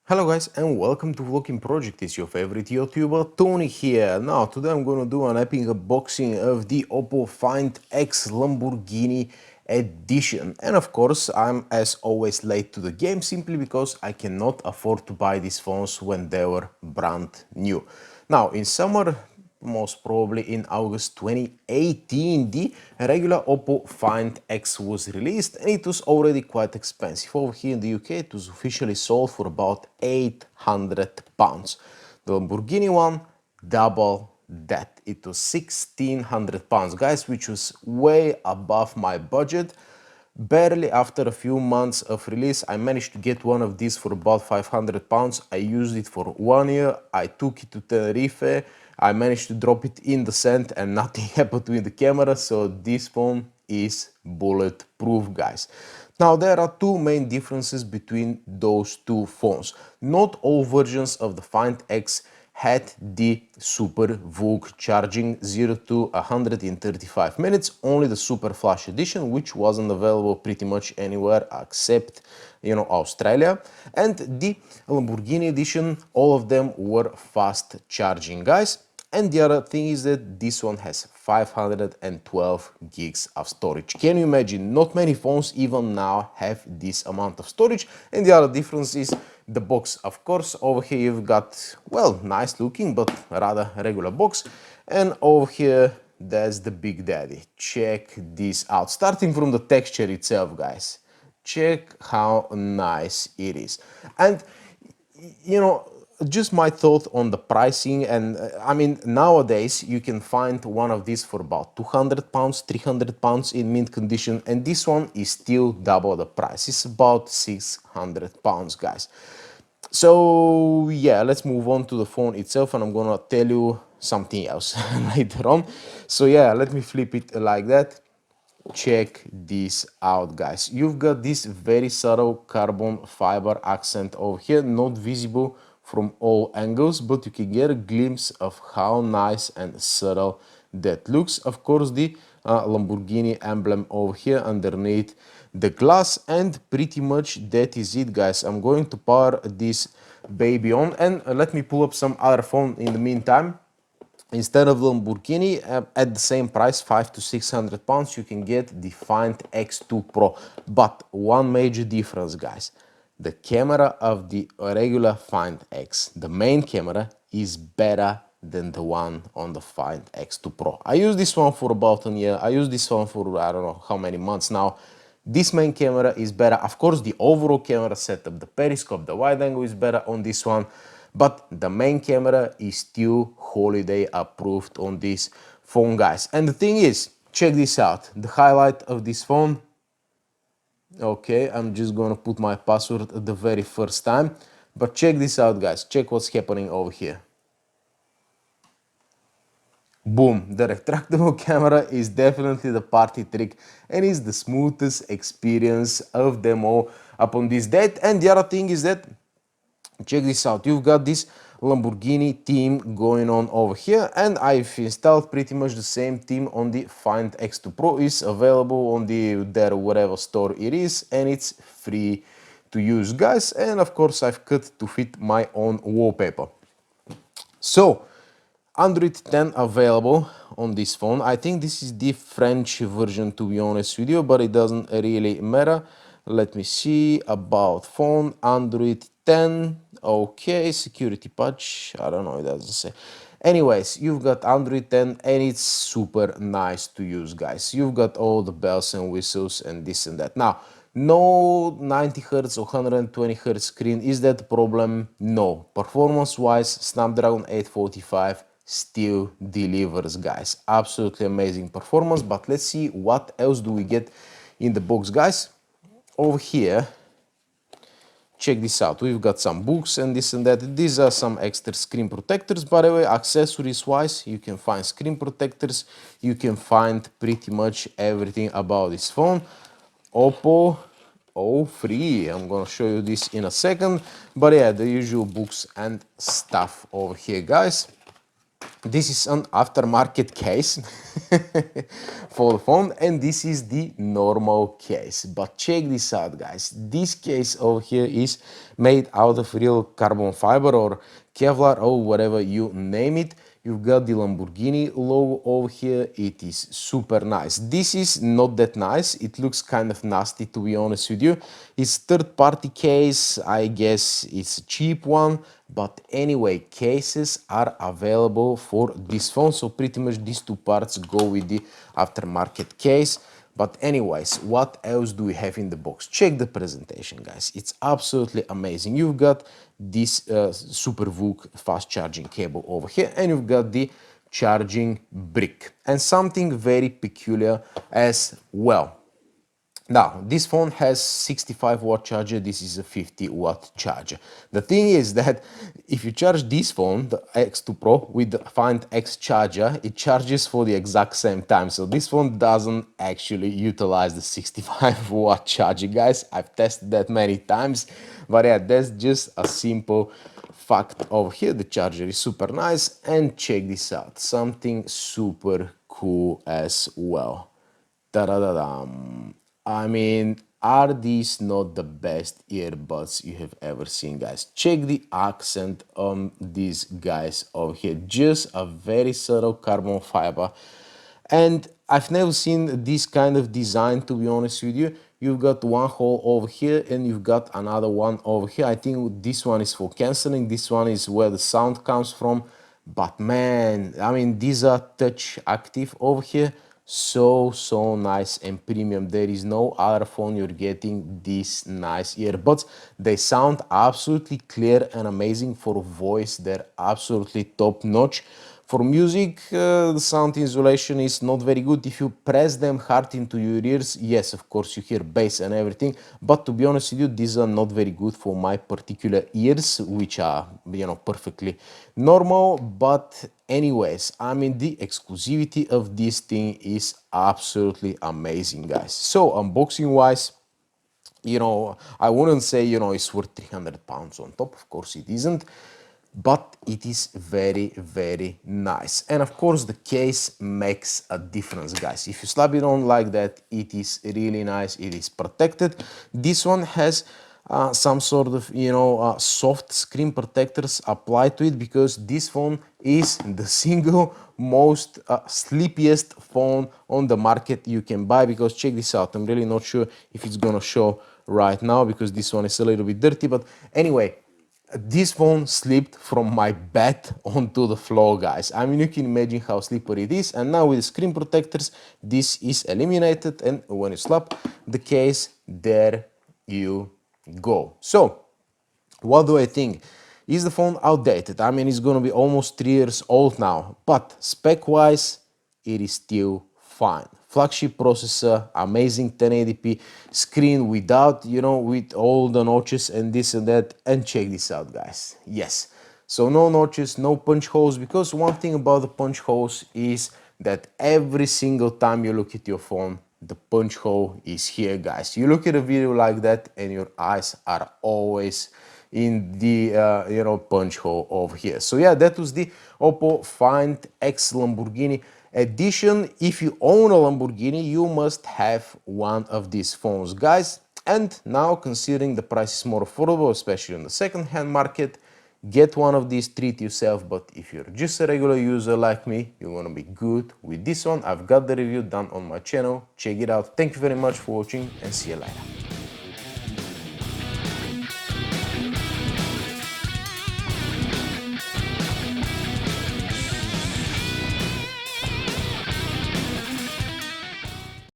Hello guys and welcome to VoloKin Project. It's your favorite YouTuber Tony here. Now today I'm gonna do an epic unboxing of the Oppo Find X Lamborghini edition, and of course I'm as always late to the game simply because I cannot afford to buy these phones when they were brand new. Now in summer, most probably in August 2018, the regular Oppo Find X was released and it was already quite expensive. Over here in the UK it was officially sold for about £800. The Lamborghini one, double that. It was £1,600, guys, which was way above my budget. Barely after a few months of release, I managed to get one of these for about £500. I used it for 1 year. I took it to Tenerife. I managed to drop it in the sand and nothing happened with the camera. So this phone is bulletproof, guys. Now there are two main differences between those two phones. Not all versions of the Find X had the super VOOC charging 0 to 135 minutes, only the super flash edition, which wasn't available pretty much anywhere except Australia, and the Lamborghini edition, all of them were fast charging, guys. And the other thing is that this one has 512 gigs of storage. Can you imagine? Not many phones even now have this amount of storage. And the other difference is the box. Of course, over here you've got, well, nice looking but rather regular box. And over here there's the big daddy. Check this out. Starting from the texture itself, guys. Check how nice it is. And just my thought on the pricing, and I mean, nowadays you can find one of these for about £200, £300 in mint condition, and this one is still double the price. It's about £600, guys. So yeah, let's move on to the phone itself, and I'm gonna tell you something else later on. So yeah, let me flip it like that. Check this out, guys. You've got this very subtle carbon fiber accent over here, not visible from all angles, but you can get a glimpse of how nice and subtle that looks. Of course, the Lamborghini emblem over here underneath the glass, and pretty much that is it, guys. I'm going to power this baby on, and let me pull up some other phone in the meantime. Instead of Lamborghini, at the same price, £500 to £600, you can get the Find X2 Pro. But one major difference, guys. The camera of the regular Find X, the main camera, is better than the one on the Find X2 Pro. I used this one for about a year. I used this one for I don't know how many months now. This main camera is better. Of course, the overall camera setup, the periscope, the wide angle is better on this one. But the main camera is still holiday approved on this phone, guys. And the thing is, check this out. The highlight of this phone. Okay, I'm just gonna put my password at the very first time. But check this out, guys. Check what's happening over here. Boom, the retractable camera is definitely the party trick and is the smoothest experience of them all upon this date. And the other thing is that, check this out, you've got this Lamborghini theme going on over here, and I've installed pretty much the same theme on the Find X2 Pro. Is available on their whatever store it is, and it's free to use, guys. And of course I've cut to fit my own wallpaper. So Android 10 available on this phone. I think this is the French version, to be honest with you, but it doesn't really matter. Let me see. About phone, Android 10. Okay, security patch. I don't know, it doesn't say. Anyways, you've got Android 10 and it's super nice to use, guys. You've got all the bells and whistles and this and that. Now, no 90 Hz or 120 Hz screen. Is that a problem? No. Performance-wise, Snapdragon 845 still delivers, guys. Absolutely amazing performance. But let's see what else do we get in the box, guys. Over here, check this out. We've got some books and this and that. These are some extra screen protectors, by the way. Accessories wise, you can find screen protectors. You can find pretty much everything about this phone. Oppo, all free. I'm gonna show you this in a second. But yeah, the usual books and stuff over here, guys. This is an aftermarket case for the phone, and this is the normal case. But check this out, guys. This case over here is made out of real carbon fiber or Kevlar or whatever you name it. You've got the Lamborghini logo over here. It is super nice. This is not that nice. It looks kind of nasty, to be honest with you. It's third-party case. I guess it's a cheap one. But anyway, cases are available for this phone. So pretty much these two parts go with the aftermarket case. But anyways, what else do we have in the box? Check the presentation, guys. It's absolutely amazing. You've got this Super VOOC fast charging cable over here, and you've got the charging brick. And something very peculiar as well. Now, this phone has 65-watt charger, this is a 50-watt charger. The thing is that if you charge this phone, the X2 Pro, with the Find X charger, it charges for the exact same time. So this phone doesn't actually utilize the 65-watt charger, guys. I've tested that many times, but yeah, that's just a simple fact over here. The charger is super nice, and check this out, something super cool as well. Da-da-da-dam. I mean, are these not the best earbuds you have ever seen, guys? Check the accent on these guys over here. Just a very subtle carbon fiber. And I've never seen this kind of design, to be honest with you. You've got one hole over here and you've got another one over here. I think this one is for canceling. This one is where the sound comes from. But man, I mean, these are touch active over here. So nice and premium. There is no other phone you're getting these nice earbuds. They sound absolutely clear and amazing. For voice, they're absolutely top notch. For music, the sound insulation is not very good. If you press them hard into your ears, yes, of course you hear bass and everything, but to be honest with you, these are not very good for my particular ears, which are, you know, perfectly normal. But anyways, I mean, the exclusivity of this thing is absolutely amazing, guys. So unboxing wise, you know, I wouldn't say, you know, it's worth 300 pounds on top. Of course it isn't, but it is very nice. And of course the case makes a difference, guys. If you slap it on like that, it is really nice. It is protected. This one has some sort of, you know, soft screen protectors applied to it, because this phone is the single most sleepiest phone on the market you can buy. Because check this out, I'm really not sure if it's gonna show right now because this one is a little bit dirty, but anyway, this phone slipped from my bed onto the floor, guys. I mean, you can imagine how slippery it is. And now with the screen protectors, this is eliminated. And when you slap the case, there you go. So, what do I think? Is the phone outdated? I mean, it's gonna be almost 3 years old now. But spec-wise, it is still fine. Flagship processor, amazing 1080p screen without, you know, with all the notches and this and that. And check this out, guys. Yes, so no notches, no punch holes, because one thing about the punch holes is that every single time you look at your phone, the punch hole is here, guys. You look at a video like that and your eyes are always in the you know, punch hole over here. So yeah, that was the Oppo Find X Lamborghini edition. If you own a Lamborghini, you must have one of these phones, guys. And now, considering the price is more affordable, especially on the second-hand market, get one of these, treat yourself. But if you're just a regular user like me, you're gonna be good with this one. I've got the review done on my channel. Check it out. Thank you very much for watching, and see you later.